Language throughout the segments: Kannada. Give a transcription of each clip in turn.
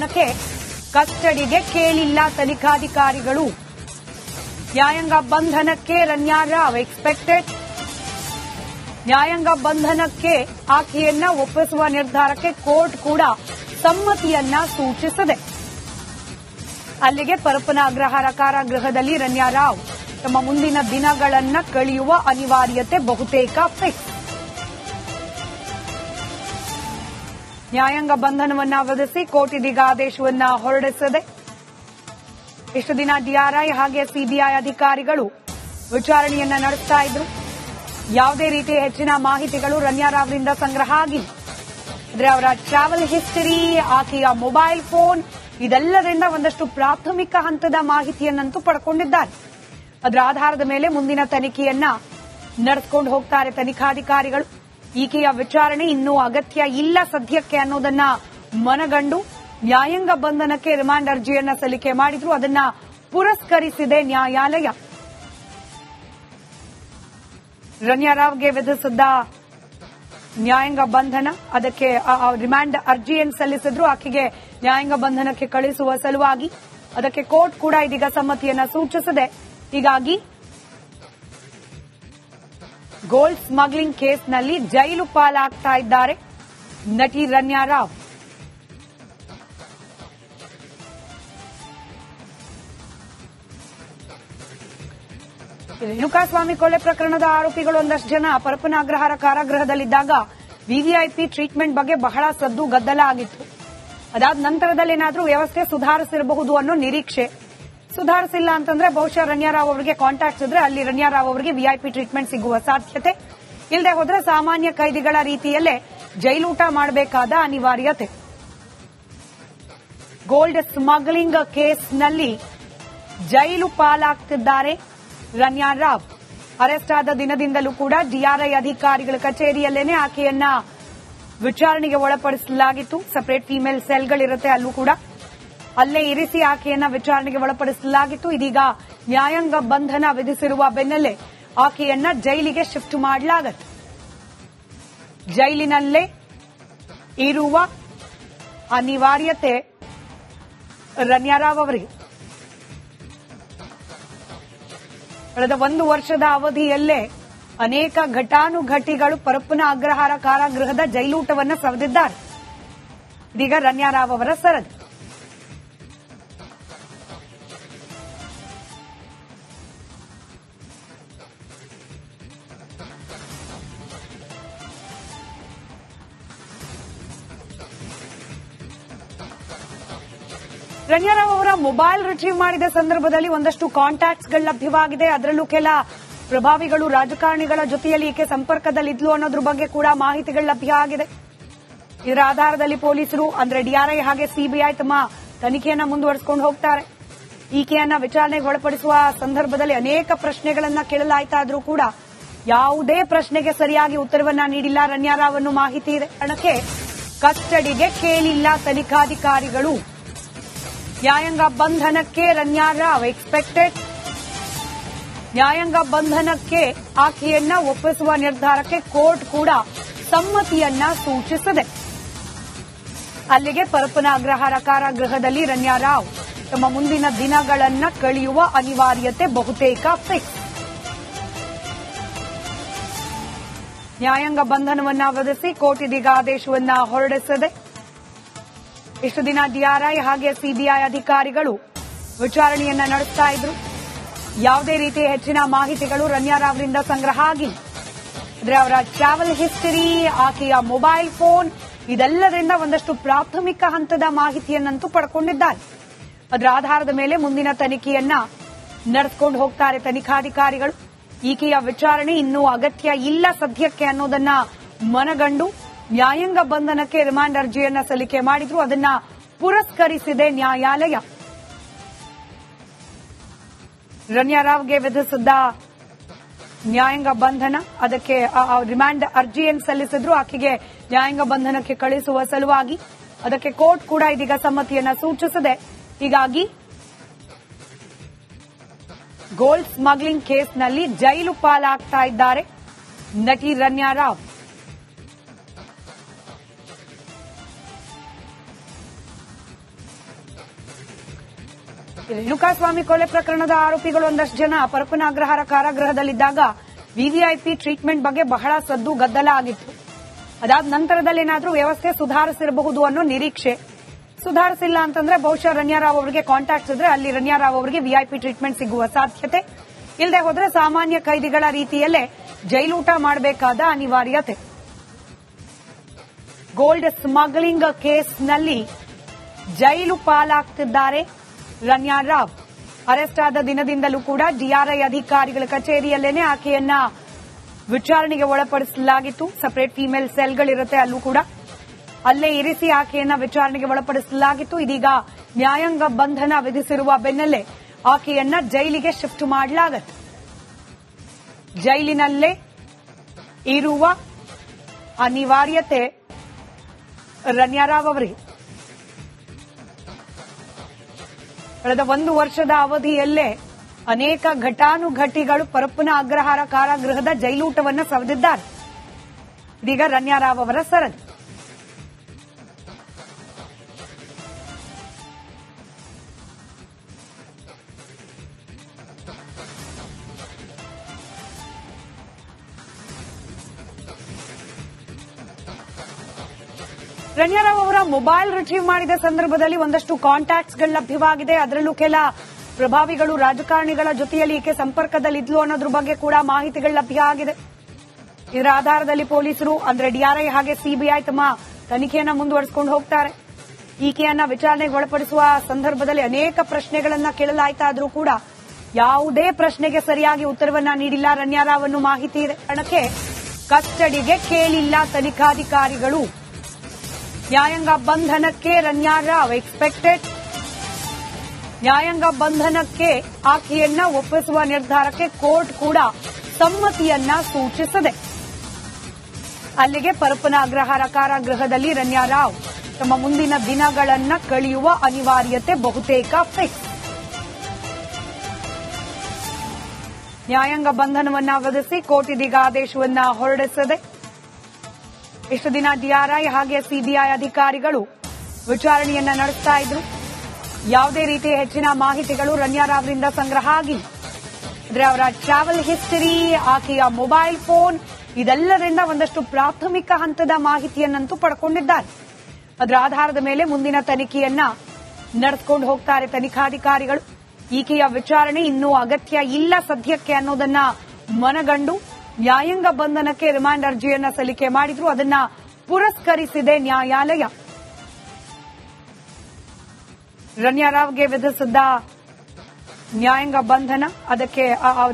ಕಾರಣಕ್ಕೆ ಕಸ್ಟಡಿಗೆ ಕೇಳಿಲ್ಲ ತನಿಖಾಧಿಕಾರಿಗಳು. ನ್ಯಾಯಾಂಗ ಬಂಧನಕ್ಕೆ ರನ್ಯಾ ರಾವ್ ಎಕ್ಸ್ಪೆಕ್ಟೆಡ್. ನ್ಯಾಯಾಂಗ ಬಂಧನಕ್ಕೆ ಆಕೆಯನ್ನ ಒಪ್ಪಿಸುವ ನಿರ್ಧಾರಕ್ಕೆ ಕೋರ್ಟ್ ಕೂಡ ಸಮ್ಮತಿಯನ್ನ ಸೂಚಿಸಿದೆ. ಅಲ್ಲಿಗೆ ಪರಪ್ಪನ ಅಗ್ರಹಾರ ಕಾರಾಗೃಹದಲ್ಲಿ ರನ್ಯಾ ರಾವ್ ತಮ್ಮ ಮುಂದಿನ ದಿನಗಳನ್ನ ಕಳೆಯುವ ಅನಿವಾರ್ಯತೆ ಬಹುತೇಕ ಫಿಕ್ಸ್. ನ್ಯಾಯಾಂಗ ಬಂಧನವನ್ನ ವಿಧಿಸಿ ಕೋರ್ಟ್ ಇದೀಗ ಆದೇಶವನ್ನ ಹೊರಡಿಸಿದೆ. ಇಷ್ಟು ದಿನ ಡಿಆರ್ಐ ಹಾಗೆ ಸಿಬಿಐ ಅಧಿಕಾರಿಗಳು ವಿಚಾರಣೆಯನ್ನ ನಡೆಸ್ತಾ ಇದ್ರು. ಯಾವುದೇ ರೀತಿಯ ಹೆಚ್ಚಿನ ಮಾಹಿತಿಗಳು ರನ್ಯಾ ರಾವ್ರಿಂದ ಸಂಗ್ರಹ ಆಗಿಲ್ಲ. ಅಂದ್ರೆ ಅವರ ಟ್ರಾವೆಲ್ ಹಿಸ್ಟರಿ, ಆಕೆಯ ಮೊಬೈಲ್ ಫೋನ್ ಇದೆಲ್ಲದರಿಂದ ಒಂದಷ್ಟು ಪ್ರಾಥಮಿಕ ಹಂತದ ಮಾಹಿತಿಯನ್ನಂತೂ ಪಡ್ಕೊಂಡಿದ್ದಾರೆ. ಅದರ ಆಧಾರದ ಮೇಲೆ ಮುಂದಿನ ತನಿಖೆಯನ್ನ ನಡೆಸಿಕೊಂಡು ಹೋಗ್ತಾರೆ ತನಿಖಾಧಿಕಾರಿಗಳು. ಈಕೆಯ ವಿಚಾರಣೆ ಇನ್ನೂ ಅಗತ್ಯ ಇಲ್ಲ ಸದ್ಯಕ್ಕೆ ಅನ್ನೋದನ್ನ ಮನಗಂಡು ನ್ಯಾಯಾಂಗ ಬಂಧನಕ್ಕೆ ರಿಮಾಂಡ್ ಅರ್ಜಿಯನ್ನ ಸಲ್ಲಿಕೆ ಮಾಡಿದ್ರು. ಅದನ್ನ ಪುರಸ್ಕರಿಸಿದೆ ನ್ಯಾಯಾಲಯ. ರನ್ಯಾ ರಾವ್ಗೆ ವಿಧಿಸಿದ್ದ ನ್ಯಾಯಾಂಗ ಬಂಧನ, ಅದಕ್ಕೆ ರಿಮಾಂಡ್ ಅರ್ಜಿಯನ್ನು ಸಲ್ಲಿಸಿದ್ರು. ಆಕೆಗೆ ನ್ಯಾಯಾಂಗ ಬಂಧನಕ್ಕೆ ಕಳಿಸುವ ಸಲುವಾಗಿ ಅದಕ್ಕೆ ಕೋರ್ಟ್ ಕೂಡ ಇದೀಗ ಸಮ್ಮತಿಯನ್ನ ಸೂಚಿಸಿದೆ. ಹೀಗಾಗಿ ಗೋಲ್ಡ್ ಸ್ಮಗ್ಲಿಂಗ್ ಕೇಸ್ನಲ್ಲಿ ಜೈಲು ಪಾಲಾಗ್ತಾ ಇದ್ದಾರೆ ನಟಿ ರನ್ಯಾ ರಾವ್. ರೇಣುಕಾಸ್ವಾಮಿ ಕೊಲೆ ಪ್ರಕರಣದ ಆರೋಪಿಗಳು ಒಂದಷ್ಟು ಜನ ಪರಪ್ಪನ ಅಗ್ರಹಾರ ಕಾರಾಗೃಹದಲ್ಲಿದ್ದಾಗ ವಿವಿಐಪಿ ಟ್ರೀಟ್ಮೆಂಟ್ ಬಗ್ಗೆ ಬಹಳ ಸದ್ದು ಗದ್ದಲ ಆಗಿತ್ತು. ಅದಾದ ನಂತರದಲ್ಲಿ ಏನಾದರೂ ವ್ಯವಸ್ಥೆ ಸುಧಾರಿಸಿರಬಹುದು ಅನ್ನೋ ನಿರೀಕ್ಷೆ. ಸುಧಾರಿಸಿಲ್ಲ ಅಂತಂದ್ರೆ ಬಹುಶಃ ರನ್ಯಾ ರಾವ್ ಅವರಿಗೆ ಕಾಂಟ್ಯಾಕ್ಟ್ಸ್ ಇದ್ರೆ ಅಲ್ಲಿ ರನ್ಯಾ ರಾವ್ ಅವರಿಗೆ ವಿಐಪಿ ಟ್ರೀಟ್ಮೆಂಟ್ ಸಿಗುವ ಸಾಧ್ಯತೆ, ಇಲ್ಲದೆ ಹೋದ್ರೆ ಸಾಮಾನ್ಯ ಕೈದಿಗಳ ರೀತಿಯಲ್ಲೇ ಜೈಲೂಟ ಮಾಡಬೇಕಾದ ಅನಿವಾರ್ಯತೆ. ಗೋಲ್ಡ್ ಸ್ಮಗ್ಲಿಂಗ್ ಕೇಸ್ನಲ್ಲಿ ಜೈಲು ಪಾಲಾಗ್ತಿದ್ದಾರೆ ರನ್ಯಾ ರಾವ್. ಅರೆಸ್ಟ್ ಆದ ದಿನದಿಂದಲೂ ಕೂಡ ಡಿಆರ್ಐ ಅಧಿಕಾರಿಗಳ ಕಚೇರಿಯಲ್ಲೇನೆ ಆಕೆಯನ್ನ ವಿಚಾರಣೆಗೆ ಒಳಪಡಿಸಲಾಗಿತ್ತು. ಸಪರೇಟ್ ಫಿಮೇಲ್ ಸೆಲ್ಗಳಿರುತ್ತೆ, ಅಲ್ಲೂ ಕೂಡ ಅಲ್ಲೇ ಇರಿಸಿ ಆಕೆಯನ್ನ ವಿಚಾರಣೆಗೆ ಒಳಪಡಿಸಲಾಗಿತ್ತು. ಇದೀಗ ನ್ಯಾಯಾಂಗ ಬಂಧನ ವಿಧಿಸಿರುವ ಬೆನ್ನಲ್ಲೇ ಆಕೆಯನ್ನ ಜೈಲಿಗೆ ಶಿಫ್ಟ್ ಮಾಡಲಾಗುತ್ತೆ. ಜೈಲಿನಲ್ಲೇ ಇರುವ ಅನಿವಾರ್ಯತೆ ರನ್ಯಾ ರಾವ್ ಅವರಿಗೆ. ಕಳೆದ 1 ವರ್ಷದ ಅವಧಿಯಲ್ಲೇ ಅನೇಕ ಘಟಾನುಘಟಿಗಳು ಪರಪ್ಪನ ಅಗ್ರಹಾರ ಕಾರಾಗೃಹದ ಜೈಲೂಟವನ್ನು ಸವದಿದ್ದಾರೆ. ಇದೀಗ ರನ್ಯಾ ರಾವ್ ಅವರ ಸರದಿ. ರನ್ಯಾ ರಾವ್ ಅವರ ಮೊಬೈಲ್ ರಿಟ್ರೀವ್ ಮಾಡಿದ ಸಂದರ್ಭದಲ್ಲಿ ಒಂದಷ್ಟು ಕಾಂಟ್ಯಾಕ್ಟ್ಸ್ಗಳು ಲಭ್ಯವಾಗಿದೆ. ಅದರಲ್ಲೂ ಕೆಲ ಪ್ರಭಾವಿಗಳು, ರಾಜಕಾರಣಿಗಳ ಜೊತೆಯಲ್ಲಿ ಈಕೆ ಸಂಪರ್ಕದಲ್ಲಿದ್ಲು ಅನ್ನೋದ್ರ ಬಗ್ಗೆ ಕೂಡ ಮಾಹಿತಿಗಳು ಲಭ್ಯ ಆಗಿದೆ. ಇದರ ಆಧಾರದಲ್ಲಿ ಪೊಲೀಸರು ಅಂದ್ರೆ ಡಿಆರ್ಐ ಹಾಗೆ ಸಿಬಿಐ ತಮ್ಮ ತನಿಖೆಯನ್ನ ಮುಂದುವರಿಸಿಕೊಂಡು ಹೋಗ್ತಾರೆ. ಈಕೆಯನ್ನ ವಿಚಾರಣೆಗೆ ಒಳಪಡಿಸುವ ಸಂದರ್ಭದಲ್ಲಿ ಅನೇಕ ಪ್ರಶ್ನೆಗಳನ್ನ ಕೇಳಲಾಯಿತಾದ್ರೂ ಕೂಡ ಯಾವುದೇ ಪ್ರಶ್ನೆಗೆ ಸರಿಯಾಗಿ ಉತ್ತರವನ್ನ ನೀಡಿಲ್ಲ ರನ್ಯಾ ರಾವ್ ಅನ್ನೋ ಮಾಹಿತಿ ಇದೆ. ಕಾರಣಕ್ಕೆ ಕಸ್ಟಡಿಗೆ ಕೇಳಿಲ್ಲ ತನಿಖಾಧಿಕಾರಿಗಳು. ನ್ಯಾಯಾಂಗ ಬಂಧನಕ್ಕೆ ರನ್ಯಾ ರಾವ್ ಎಕ್ಸ್ಪೆಕ್ಟೆಡ್. ನ್ಯಾಯಾಂಗ ಬಂಧನಕ್ಕೆ ಆಕೆಯನ್ನ ಒಪ್ಪಿಸುವ ನಿರ್ಧಾರಕ್ಕೆ ಕೋರ್ಟ್ ಕೂಡ ಸಮ್ಮತಿಯನ್ನ ಸೂಚಿಸಿದೆ. ಅಲ್ಲಿಗೆ ಪರಪ್ಪನ ಅಗ್ರಹಾರ ಕಾರಾಗೃಹದಲ್ಲಿ ರನ್ಯಾ ರಾವ್ ತಮ್ಮ ಮುಂದಿನ ದಿನಗಳನ್ನ ಕಳೆಯುವ ಅನಿವಾರ್ಯತೆ ಬಹುತೇಕ ಫಿಕ್ಸ್. ನ್ಯಾಯಾಂಗ ಬಂಧನವನ್ನ ವಿಧಿಸಿ ಕೋರ್ಟ್ ಇದೀಗ ಆದೇಶವನ್ನ ಹೊರಡಿಸಿದೆ. ಇಷ್ಟು ದಿನ ಡಿಆರ್ಐ ಹಾಗೆ ಸಿಬಿಐ ಅಧಿಕಾರಿಗಳು ವಿಚಾರಣೆಯನ್ನ ನಡೆಸ್ತಾ ಇದ್ರು. ಯಾವುದೇ ರೀತಿಯ ಹೆಚ್ಚಿನ ಮಾಹಿತಿಗಳು ರನ್ಯಾ ರಾವ್ರಿಂದ ಸಂಗ್ರಹ ಆಗಿಲ್ಲ. ಅಂದ್ರೆ ಅವರ ಟ್ರಾವೆಲ್ ಹಿಸ್ಟರಿ, ಆಕೆಯ ಮೊಬೈಲ್ ಫೋನ್ ಇದೆಲ್ಲದರಿಂದ ಒಂದಷ್ಟು ಪ್ರಾಥಮಿಕ ಹಂತದ ಮಾಹಿತಿಯನ್ನಂತೂ ಪಡ್ಕೊಂಡಿದ್ದಾರೆ. ಅದರ ಆಧಾರದ ಮೇಲೆ ಮುಂದಿನ ತನಿಖೆಯನ್ನ ನಡೆಸಿಕೊಂಡು ಹೋಗ್ತಾರೆ ತನಿಖಾಧಿಕಾರಿಗಳು. ಈಕೆಯ ವಿಚಾರಣೆ ಇನ್ನೂ ಅಗತ್ಯ ಇಲ್ಲ ಸದ್ಯಕ್ಕೆ ಅನ್ನೋದನ್ನ ಮನಗಂಡು ನ್ಯಾಯಾಂಗ ಬಂಧನಕ್ಕೆ ರಿಮಾಂಡ್ ಅರ್ಜಿಯನ್ನ ಸಲ್ಲಿಕೆ ಮಾಡಿದ್ರು. ಅದನ್ನ ಪುರಸ್ಕರಿಸಿದೆ ನ್ಯಾಯಾಲಯ. ರನ್ಯಾ ರಾವ್ಗೆ ವಿಧಿಸಿದ್ದ ನ್ಯಾಯಾಂಗ ಬಂಧನ, ಅದಕ್ಕೆ ರಿಮಾಂಡ್ ಅರ್ಜಿಯನ್ನು ಸಲ್ಲಿಸಿದ್ರು. ಆಕೆಗೆ ನ್ಯಾಯಾಂಗ ಬಂಧನಕ್ಕೆ ಕಳಿಸುವ ಸಲುವಾಗಿ ಅದಕ್ಕೆ ಕೋರ್ಟ್ ಕೂಡ ಇದೀಗ ಸಮ್ಮತಿಯನ್ನ ಸೂಚಿಸಿದೆ. ಹೀಗಾಗಿ ಗೋಲ್ಡ್ ಸ್ಮಗ್ಲಿಂಗ್ ಕೇಸ್ನಲ್ಲಿ ಜೈಲು ಪಾಲಾಗ್ತಾ ಇದ್ದಾರೆ ನಟಿ ರನ್ಯಾ ರಾವ್. ರೇಣುಕಾಸ್ವಾಮಿ ಕೊಲೆ ಪ್ರಕರಣದ ಆರೋಪಿಗಳು ಒಂದಷ್ಟು ಜನ ಪರಪ್ಪನ ಅಗ್ರಹಾರ ಕಾರಾಗೃಹದಲ್ಲಿದ್ದಾಗ ವಿವಿಐಪಿ ಟ್ರೀಟ್ಮೆಂಟ್ ಬಗ್ಗೆ ಬಹಳ ಸದ್ದು ಗದ್ದಲ ಆಗಿತ್ತು. ಅದಾದ ನಂತರದಲ್ಲಿ ಏನಾದರೂ ವ್ಯವಸ್ಥೆ ಸುಧಾರಿಸಿರಬಹುದು ಅನ್ನೋ ನಿರೀಕ್ಷೆ. ಸುಧಾರಿಸಿಲ್ಲ ಅಂತಂದ್ರೆ ಬಹುಶಃ ರಣ್ಯಾರಾವ್ ಅವರಿಗೆ ಕಾಂಟ್ಯಾಕ್ಟ್ಸ್ ಇದ್ರೆ ಅಲ್ಲಿ ರಣ್ಯಾರಾವ್ ಅವರಿಗೆ ವಿಐಪಿ ಟ್ರೀಟ್ಮೆಂಟ್ ಸಿಗುವ ಸಾಧ್ಯತೆ, ಇಲ್ಲದೆ ಹೋದ್ರೆ ಸಾಮಾನ್ಯ ಕೈದಿಗಳ ರೀತಿಯಲ್ಲೇ ಜೈಲೂಟ ಮಾಡಬೇಕಾದ ಅನಿವಾರ್ಯತೆ. ಗೋಲ್ಡ್ ಸ್ಮಗ್ಲಿಂಗ್ ಕೇಸ್ನಲ್ಲಿ ಜೈಲು ಪಾಲಾಗ್ತಿದ್ದಾರೆ ರಣ್ಯಾರಾವ್. ಅರೆಸ್ಟ್ ಆದ ದಿನದಿಂದಲೂ ಕೂಡ ಡಿಆರ್ಐ ಅಧಿಕಾರಿಗಳ ಕಚೇರಿಯಲ್ಲೇನೆ ಆಕೆಯನ್ನ ವಿಚಾರಣೆಗೆ ಒಳಪಡಿಸಲಾಗಿತ್ತು. ಸಪರೇಟ್ ಫಿಮೇಲ್ ಸೆಲ್ಗಳಿರುತ್ತೆ, ಅಲ್ಲೂ ಕೂಡ ಅಲ್ಲೇ ಇರಿಸಿ ಆಕೆಯನ್ನ ವಿಚಾರಣೆಗೆ ಒಳಪಡಿಸಲಾಗಿತ್ತು. ಇದೀಗ ನ್ಯಾಯಾಂಗ ಬಂಧನ ವಿಧಿಸಿರುವ ಬೆನ್ನಲ್ಲೇ ಆಕೆಯನ್ನ ಜೈಲಿಗೆ ಶಿಫ್ಟ್ ಮಾಡಲಾಗುತ್ತೆ. ಜೈಲಿನಲ್ಲೇ ಇರುವ ಅನಿವಾರ್ಯತೆ ರಣ್ಯಾರಾವ್ ಅವರಿಗೆ. ಕಳೆದ 1 ವರ್ಷದ ಅವಧಿಯಲ್ಲೇ ಅನೇಕ ಘಟಾನುಘಟಿಗಳು ಪರಪ್ಪನ ಅಗ್ರಹಾರ ಕಾರಾಗೃಹದ ಜೈಲೂಟವನ್ನು ಸವದಿದ್ದಾರೆ. ಇದೀಗ ರಣ್ಯಾರಾವ್ ಅವರ ಸರದಿ. ರಣ್ಯಾರಾವ್ ಅವರ ಮೊಬೈಲ್ ರಿಟ್ರೀವ್ ಮಾಡಿದ ಸಂದರ್ಭದಲ್ಲಿ ಒಂದಷ್ಟು ಕಾಂಟ್ಯಾಕ್ಟ್ಸ್ಗಳು ಲಭ್ಯವಾಗಿದೆ. ಅದರಲ್ಲೂ ಕೆಲ ಪ್ರಭಾವಿಗಳು ರಾಜಕಾರಣಿಗಳ ಜೊತೆಯಲ್ಲಿ ಈಕೆ ಸಂಪರ್ಕದಲ್ಲಿದ್ಲು ಅನ್ನೋದ್ರ ಬಗ್ಗೆ ಕೂಡ ಮಾಹಿತಿಗಳು ಲಭ್ಯ ಆಗಿದೆ. ಇದರ ಆಧಾರದಲ್ಲಿ ಪೊಲೀಸರು ಅಂದ್ರೆ ಡಿಆರ್ಐ ಹಾಗೆ ಸಿಬಿಐ ತಮ್ಮ ತನಿಖೆಯನ್ನ ಮುಂದುವರಿಸಿಕೊಂಡು ಹೋಗ್ತಾರೆ. ಈಕೆಯನ್ನ ವಿಚಾರಣೆಗೆ ಒಳಪಡಿಸುವ ಸಂದರ್ಭದಲ್ಲಿ ಅನೇಕ ಪ್ರಶ್ನೆಗಳನ್ನ ಕೇಳಲಾಯಿತಾದ್ರೂ ಕೂಡ ಯಾವುದೇ ಪ್ರಶ್ನೆಗೆ ಸರಿಯಾಗಿ ಉತ್ತರವನ್ನ ನೀಡಿಲ್ಲ ರಣ್ಯಾರಾವ್ ಅನ್ನೋ ಮಾಹಿತಿ ಇದೆ. ಕಾರಣಕ್ಕೆ ಕಸ್ಟಡಿಗೆ ಕೇಳಿಲ್ಲ ತನಿಖಾಧಿಕಾರಿಗಳು. ನ್ಯಾಯಾಂಗ ಬಂಧನಕ್ಕೆ ರಣ್ಯಾರಾವ್ ಎಕ್ಸ್ಪೆಕ್ಟೆಡ್. ನ್ಯಾಯಾಂಗ ಬಂಧನಕ್ಕೆ ಆಕೆಯನ್ನ ಒಪ್ಪಿಸುವ ನಿರ್ಧಾರಕ್ಕೆ ಕೋರ್ಟ್ ಕೂಡ ಸಮ್ಮತಿಯನ್ನ ಸೂಚಿಸಿದೆ. ಅಲ್ಲಿಗೆ ಪರಪ್ಪನ ಅಗ್ರಹಾರ ಕಾರಾಗೃಹದಲ್ಲಿ ರಣ್ಯಾರಾವ್ ತಮ್ಮ ಮುಂದಿನ ದಿನಗಳನ್ನ ಕಳೆಯುವ ಅನಿವಾರ್ಯತೆ ಬಹುತೇಕ ಫಿಕ್ಸ್. ನ್ಯಾಯಾಂಗ ಬಂಧನವನ್ನ ವಿಧಿಸಿ ಕೋರ್ಟ್ ಇದೀಗ ಆದೇಶವನ್ನ ಹೊರಡಿಸಿದೆ. ಇಷ್ಟು ದಿನ ಡಿಆರ್ಐ ಹಾಗೆ ಸಿಬಿಐ ಅಧಿಕಾರಿಗಳು ವಿಚಾರಣೆಯನ್ನ ನಡೆಸ್ತಾ ಇದ್ರು. ಯಾವುದೇ ರೀತಿಯ ಹೆಚ್ಚಿನ ಮಾಹಿತಿಗಳು ರಣ್ಯಾರಾವ್ರಿಂದ ಸಂಗ್ರಹ ಆಗಿಲ್ಲ. ಅಂದ್ರೆ ಅವರ ಟ್ರಾವೆಲ್ ಹಿಸ್ಟರಿ, ಆಕೆಯ ಮೊಬೈಲ್ ಫೋನ್, ಇದೆಲ್ಲರಿಂದ ಒಂದಷ್ಟು ಪ್ರಾಥಮಿಕ ಹಂತದ ಮಾಹಿತಿಯನ್ನಂತೂ ಪಡ್ಕೊಂಡಿದ್ದಾರೆ. ಅದರ ಆಧಾರದ ಮೇಲೆ ಮುಂದಿನ ತನಿಖೆಯನ್ನ ನಡೆಸಿಕೊಂಡು ಹೋಗ್ತಾರೆ ತನಿಖಾಧಿಕಾರಿಗಳು. ಈಕೆಯ ವಿಚಾರಣೆ ಇನ್ನೂ ಅಗತ್ಯ ಇಲ್ಲ ಸದ್ಯಕ್ಕೆ ಅನ್ನೋದನ್ನ ಮನಗಂಡು ನ್ಯಾಯಾಂಗ ಬಂಧನಕ್ಕೆ ರಿಮಾಂಡ್ ಅರ್ಜಿಯನ್ನ ಸಲ್ಲಿಕೆ ಮಾಡಿದ್ರು. ಅದನ್ನ ಪುರಸ್ಕರಿಸಿದೆ ನ್ಯಾಯಾಲಯ. ರಣ್ಯಾರಾವ್ಗೆ ವಿಧಿಸಿದ್ದ ನ್ಯಾಯಾಂಗ ಬಂಧನ, ಅದಕ್ಕೆ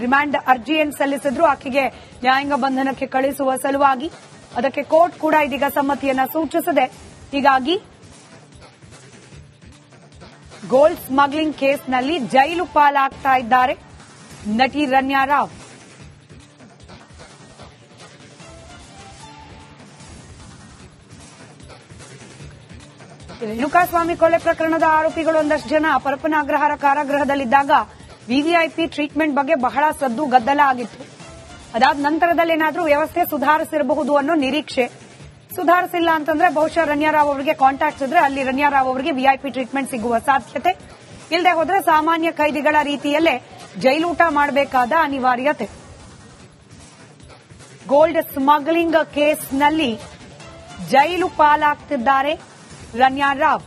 ರಿಮಾಂಡ್ ಅರ್ಜಿಯನ್ನು ಸಲ್ಲಿಸಿದ್ರು ಆಕೆಗೆ ನ್ಯಾಯಾಂಗ ಬಂಧನಕ್ಕೆ ಕಳಿಸುವ ಸಲುವಾಗಿ. ಅದಕ್ಕೆ ಕೋರ್ಟ್ ಕೂಡ ಇದೀಗ ಸಮ್ಮತಿಯನ್ನ ಸೂಚಿಸಿದೆ. ಹೀಗಾಗಿ ಗೋಲ್ಡ್ ಸ್ಮಗ್ಲಿಂಗ್ ಕೇಸ್ನಲ್ಲಿ ಜೈಲು ಪಾಲಾಗ್ತಾ ಇದ್ದಾರೆ ನಟಿ ರಣ್ಯಾರಾವ್. ರೇಣುಕಾಸ್ವಾಮಿ ಕೊಲೆ ಪ್ರಕರಣದ ಆರೋಪಿಗಳು ಒಂದಷ್ಟು ಜನ ಪರಪ್ಪನ ಅಗ್ರಹಾರ ಕಾರಾಗೃಹದಲ್ಲಿದ್ದಾಗ ವಿವಿಐಪಿ ಟ್ರೀಟ್ಮೆಂಟ್ ಬಗ್ಗೆ ಬಹಳ ಸದ್ದು ಗದ್ದಲ ಆಗಿತ್ತು. ಅದಾದ ನಂತರದಲ್ಲಿ ಏನಾದರೂ ವ್ಯವಸ್ಥೆ ಸುಧಾರಿಸಿರಬಹುದು ಅನ್ನೋ ನಿರೀಕ್ಷೆ. ಸುಧಾರಿಸಿಲ್ಲ ಅಂತಂದ್ರೆ ಬಹುಶಃ ರಣ್ಯಾರಾವ್ ಅವರಿಗೆ ಕಾಂಟ್ಯಾಕ್ಟ್ಸ್ ಇದ್ರೆ ಅಲ್ಲಿ ರಣ್ಯಾರಾವ್ ಅವರಿಗೆ ವಿಐಪಿ ಟ್ರೀಟ್ಮೆಂಟ್ ಸಿಗುವ ಸಾಧ್ಯತೆ, ಇಲ್ಲದೆ ಹೋದ್ರೆ ಸಾಮಾನ್ಯ ಕೈದಿಗಳ ರೀತಿಯಲ್ಲೇ ಜೈಲೂಟ ಮಾಡಬೇಕಾದ ಅನಿವಾರ್ಯತೆ. ಗೋಲ್ಡ್ ಸ್ಮಗ್ಲಿಂಗ್ ಕೇಸ್ನಲ್ಲಿ ಜೈಲು ಪಾಲಾಗ್ತಿದ್ದಾರೆ ರಣ್ಯಾರಾವ್.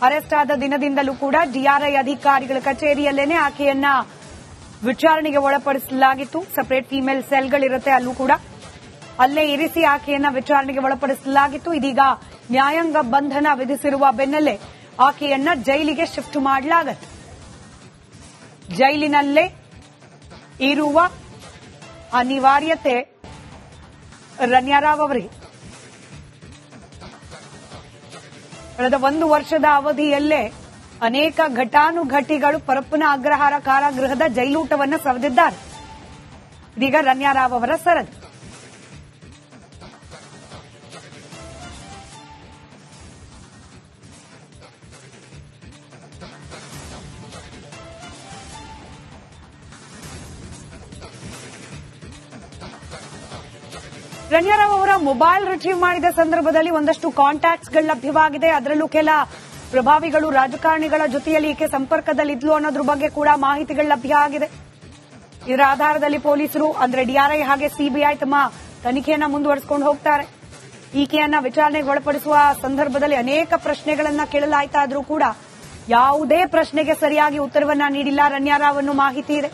ಅರೆಸ್ಟ್ ಆದ ದಿನದಿಂದಲೂ ಕೂಡ ಡಿಆರ್ಐ ಅಧಿಕಾರಿಗಳ ಕಚೇರಿಯಲ್ಲೇನೆ ಆಕೆಯನ್ನ ವಿಚಾರಣೆಗೆ ಒಳಪಡಿಸಲಾಗಿತ್ತು. ಸಪರೇಟ್ ಫಿಮೇಲ್ ಸೆಲ್ಗಳಿರುತ್ತೆ, ಅಲ್ಲೂ ಕೂಡ ಅಲ್ಲೇ ಇರಿಸಿ ಆಕೆಯನ್ನ ವಿಚಾರಣೆಗೆ ಒಳಪಡಿಸಲಾಗಿತ್ತು. ಇದೀಗ ನ್ಯಾಯಾಂಗ ಬಂಧನ ವಿಧಿಸಿರುವ ಬೆನ್ನಲ್ಲೇ ಆಕೆಯನ್ನ ಜೈಲಿಗೆ ಶಿಫ್ಟ್ ಮಾಡಲಾಗುತ್ತೆ. ಜೈಲಿನಲ್ಲೇ ಇರುವ ಅನಿವಾರ್ಯತೆ ರಣ್ಯಾರಾವ್ ಅವರಿಗೆ. ಕಳೆದ 1 ವರ್ಷದ ಅವಧಿಯಲ್ಲೇ ಅನೇಕ ಘಟಾನುಘಟಿಗಳು ಪರಪ್ಪನ ಅಗ್ರಹಾರ ಕಾರಾಗೃಹದ ಜೈಲೂಟವನ್ನು ಸವದಿದ್ದಾರೆ. ಇದೀಗ ರಣ್ಯಾರಾವ್ ಅವರ ಸರದಿ. ರಣ್ಯಾರಾವ್ ಅವರ ಮೊಬೈಲ್ ರಿಟ್ರೀವ್ ಮಾಡಿದ ಸಂದರ್ಭದಲ್ಲಿ ಒಂದಷ್ಟು ಕಾಂಟ್ಯಾಕ್ಟ್ಸ್ಗಳು ಲಭ್ಯವಾಗಿದೆ. ಅದರಲ್ಲೂ ಕೆಲ ಪ್ರಭಾವಿಗಳು ರಾಜಕಾರಣಿಗಳ ಜೊತೆಯಲ್ಲಿ ಈಕೆ ಸಂಪರ್ಕದಲ್ಲಿದ್ಲು ಅನ್ನೋದ್ರ ಬಗ್ಗೆ ಕೂಡ ಮಾಹಿತಿಗಳು ಲಭ್ಯ ಆಗಿದೆ. ಇದರ ಆಧಾರದಲ್ಲಿ ಪೊಲೀಸರು ಅಂದ್ರೆ ಡಿಆರ್ಐ ಹಾಗೆ ಸಿಬಿಐ ತಮ್ಮ ತನಿಖೆಯನ್ನ ಮುಂದುವರಿಸಿಕೊಂಡು ಹೋಗ್ತಾರೆ. ಈಕೆಯನ್ನ ವಿಚಾರಣೆಗೆ ಒಳಪಡಿಸುವ ಸಂದರ್ಭದಲ್ಲಿ ಅನೇಕ ಪ್ರಶ್ನೆಗಳನ್ನ ಕೇಳಲಾಯ್ತಾದ್ರೂ ಕೂಡ ಯಾವುದೇ ಪ್ರಶ್ನೆಗೆ ಸರಿಯಾಗಿ ಉತ್ತರವನ್ನ ನೀಡಿಲ್ಲ ರಣ್ಯಾ ರಾವ್ ಅನ್ನೋ ಮಾಹಿತಿ ಇದೆ.